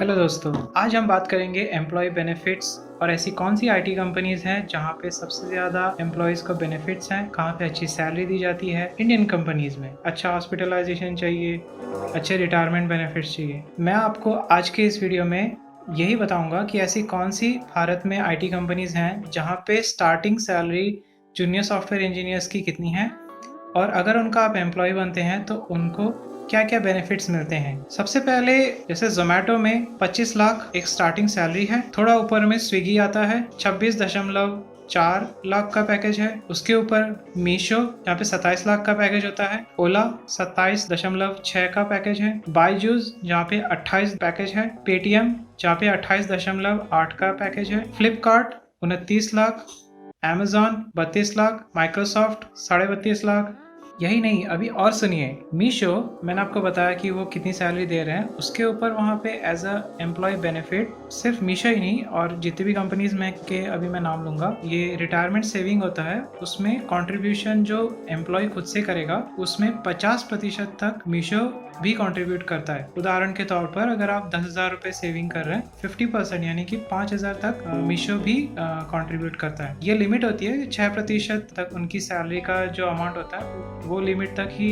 Hello दोस्तों, आज हम बात करेंगे एम्प्लॉय बेनिफिट्स और ऐसी कौन सी आईटी कंपनीज हैं जहां पे सबसे ज़्यादा एम्प्लॉयज़ को बेनिफिट्स हैं, कहां पे अच्छी सैलरी दी जाती है। इंडियन कंपनीज में अच्छा हॉस्पिटलाइजेशन चाहिए, अच्छे रिटायरमेंट बेनिफिट्स चाहिए। मैं आपको आज के इस वीडियो में यही बताऊंगा कि ऐसी कौन सी भारत में आईटी कंपनीज हैं जहां पे starting salary junior software engineers की कितनी है और अगर उनका आप एम्प्लॉय बनते हैं तो उनको क्या क्या बेनिफिट्स मिलते हैं। सबसे पहले जैसे जोमेटो में 25 लाख एक स्टार्टिंग सैलरी है। थोड़ा ऊपर में स्विगी आता है, 26.4 लाख का पैकेज है। उसके ऊपर मीशो जहाँ पे 27 लाख का पैकेज होता है। ओला 27.6 का पैकेज है। बायजूस जहाँ पे 28 पैकेज है। पेटीएम जहाँ पे 28.8 का पैकेज है। Flipkart 29 lakh, Amazon 32 lakh, Microsoft 32.5 lakh. यही नहीं, अभी और सुनिए, मीशो मैंने आपको बताया कि वो कितनी सैलरी दे रहे हैं। उसके ऊपर वहाँ पे एज अ एम्प्लॉय बेनिफिट सिर्फ मीशो ही नहीं और जितनी भी कंपनीज में के अभी मैं नाम लूंगा, ये रिटायरमेंट सेविंग होता है। उसमें कंट्रीब्यूशन जो एम्प्लॉय खुद से करेगा उसमें 50% तक मीशो भी कंट्रीब्यूट करता है। उदाहरण के तौर पर अगर आप 10,000 रुपए सेविंग कर रहे हैं, 50% यानी कि 5,000 तक मीशो भी कंट्रीब्यूट करता है। ये लिमिट होती है 6% तक उनकी सैलरी का जो अमाउंट होता है वो लिमिट तक ही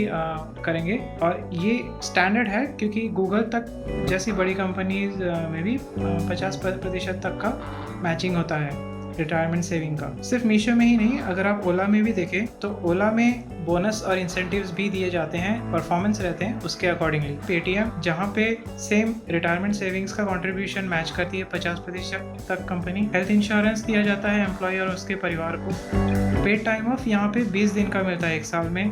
करेंगे और ये स्टैंडर्ड है क्योंकि गूगल तक जैसी बड़ी कंपनीज में भी 50% तक का मैचिंग होता है रिटायरमेंट सेविंग का। सिर्फ मीशो में ही नहीं, अगर आप ओला में भी देखें तो ओला में बोनस और इंसेंटिव्स भी दिए जाते हैं, परफॉर्मेंस रहते हैं उसके अकॉर्डिंगली। पेटीएम जहाँ पे सेम रिटायरमेंट सेविंग्स का कंट्रीब्यूशन मैच करती है 50% तक कंपनी। हेल्थ इंश्योरेंस दिया जाता है एम्प्लॉय और उसके परिवार को। पेड टाइम ऑफ यहाँ पे 20 दिन का मिलता है एक साल में,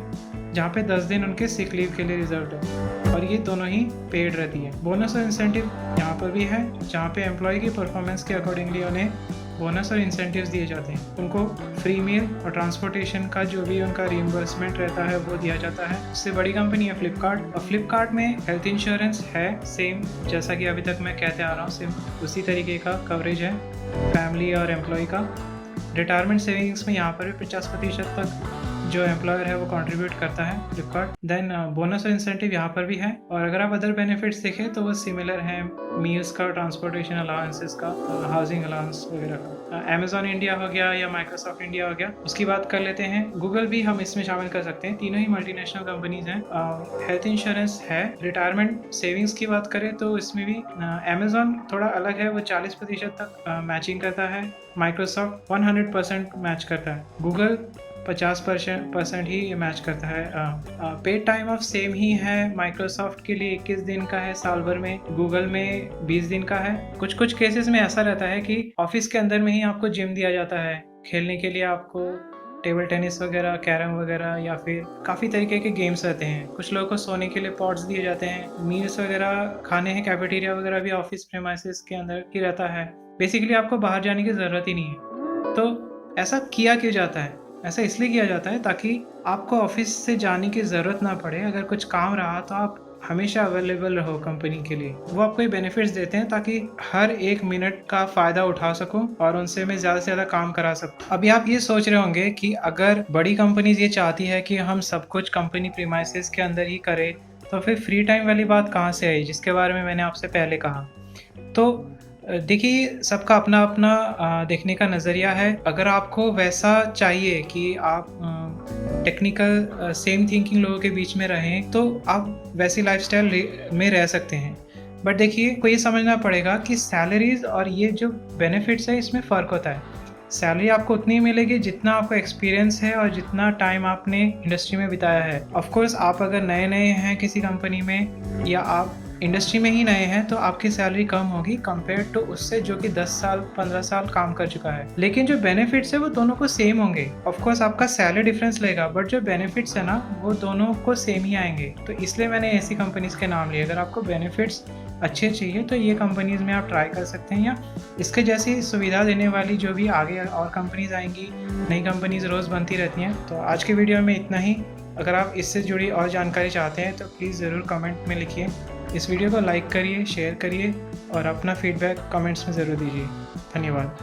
जहाँ पे 10 दिन उनके सिक लीव के लिए रिजर्व है और ये दोनों ही पेड रहती है। बोनस और इंसेंटिव यहाँ पर भी है, जहाँ पे एम्प्लॉय की परफॉर्मेंस के अकॉर्डिंगली उन्हें बोनस और इंसेंटिव्स दिए जाते हैं। उनको फ्री मील और ट्रांसपोर्टेशन का जो भी उनका रिइंबर्समेंट रहता है वो दिया जाता है। उससे बड़ी कंपनी है फ्लिपकार्ट और फ्लिपकार्ट में हेल्थ इंश्योरेंस है सेम, जैसा कि अभी तक मैं कहते आ रहा हूँ, सेम उसी तरीके का कवरेज है फैमिली और एम्प्लॉय का। रिटायरमेंट सेविंग्स में यहाँ पर भी 50% तक जो एम्प्लॉयर है वो कंट्रीब्यूट करता है फ्लिपकार्ट। देन बोनस और इंसेंटिव यहाँ पर भी है और अगर आप अदर बेनिफिट्स देखें तो वो सिमिलर हैं, मील्स का, ट्रांसपोर्टेशन अलाउंसेस का, हाउसिंग अलाउंस वगैरह का। अमेजॉन इंडिया हो गया या माइक्रोसॉफ्ट इंडिया हो गया, उसकी बात कर लेते हैं। गूगल भी हम इसमें शामिल कर सकते हैं, तीनों ही मल्टीनेशनल कंपनीज हैं। हेल्थ इंश्योरेंस है। रिटायरमेंट सेविंग्स की बात करें तो इसमें भी अमेजॉन थोड़ा अलग है, वो 40% तक मैचिंग करता है। माइक्रोसॉफ्ट 100% मैच करता है। गूगल 50% ही मैच करता है। पेड टाइम ऑफ सेम ही है, माइक्रोसॉफ्ट के लिए 21 दिन का है साल भर में, गूगल में 20 दिन का है। कुछ कुछ केसेस में ऐसा रहता है कि ऑफिस के अंदर में ही आपको जिम दिया जाता है, खेलने के लिए आपको टेबल टेनिस वगैरह, कैरम वगैरह या फिर काफ़ी तरीके के गेम्स रहते हैं। कुछ लोगों को सोने के लिए पॉड्स दिए जाते हैं। मील्स वगैरह खाने हैं, कैफेटेरिया वगैरह भी ऑफिस प्रेमाइसेस के अंदर ही रहता है। बेसिकली आपको बाहर जाने की ज़रूरत ही नहीं है। तो ऐसा किया क्यों जाता है? ऐसा इसलिए किया जाता है ताकि आपको ऑफिस से जाने की ज़रूरत ना पड़े। अगर कुछ काम रहा तो आप हमेशा अवेलेबल रहो कंपनी के लिए। वो आपको ये बेनिफिट्स देते हैं ताकि हर एक मिनट का फ़ायदा उठा सकूं और उनसे मैं ज़्यादा से ज़्यादा काम करा सकूं। अभी आप ये सोच रहे होंगे कि अगर बड़ी कंपनीज ये चाहती है कि हम सब कुछ कंपनी प्रीमाइसेस के अंदर ही करें तो फिर फ्री टाइम वाली बात कहाँ से आई, जिसके बारे में मैंने आपसे पहले कहा। तो देखिए, सबका अपना अपना देखने का नज़रिया है। अगर आपको वैसा चाहिए कि आप टेक्निकल सेम थिंकिंग लोगों के बीच में रहें तो आप वैसी लाइफस्टाइल में रह सकते हैं। बट देखिए, को ये समझना पड़ेगा कि सैलरीज और ये जो बेनिफिट्स है इसमें फ़र्क होता है। सैलरी आपको उतनी मिलेगी जितना आपको एक्सपीरियंस है और जितना टाइम आपने इंडस्ट्री में बिताया है। ऑफ कोर्स आप अगर नए नए हैं किसी कंपनी में या आप इंडस्ट्री में ही नए हैं तो आपकी सैलरी कम होगी कंपेयर टू उससे जो कि 10 साल 15 साल काम कर चुका है। लेकिन जो बेनिफिट्स है वो दोनों को सेम होंगे। ऑफ कोर्स आपका सैलरी डिफरेंस लगेगा बट जो बेनिफिट्स है ना वो दोनों को सेम ही आएंगे। तो इसलिए मैंने ऐसी कंपनीज के नाम लिए। अगर आपको बेनिफिट्स अच्छे चाहिए तो ये कंपनीज में आप ट्राई कर सकते हैं, या इसके जैसी सुविधा देने वाली जो भी आगे और कंपनीज आएंगी, नई कंपनीज रोज़ बनती रहती हैं। तो आज के वीडियो में इतना ही। अगर आप इससे जुड़ी और जानकारी चाहते हैं तो प्लीज़ ज़रूर कमेंट में लिखिए। इस वीडियो को लाइक करिए, शेयर करिए और अपना फीडबैक कमेंट्स में ज़रूर दीजिए। धन्यवाद।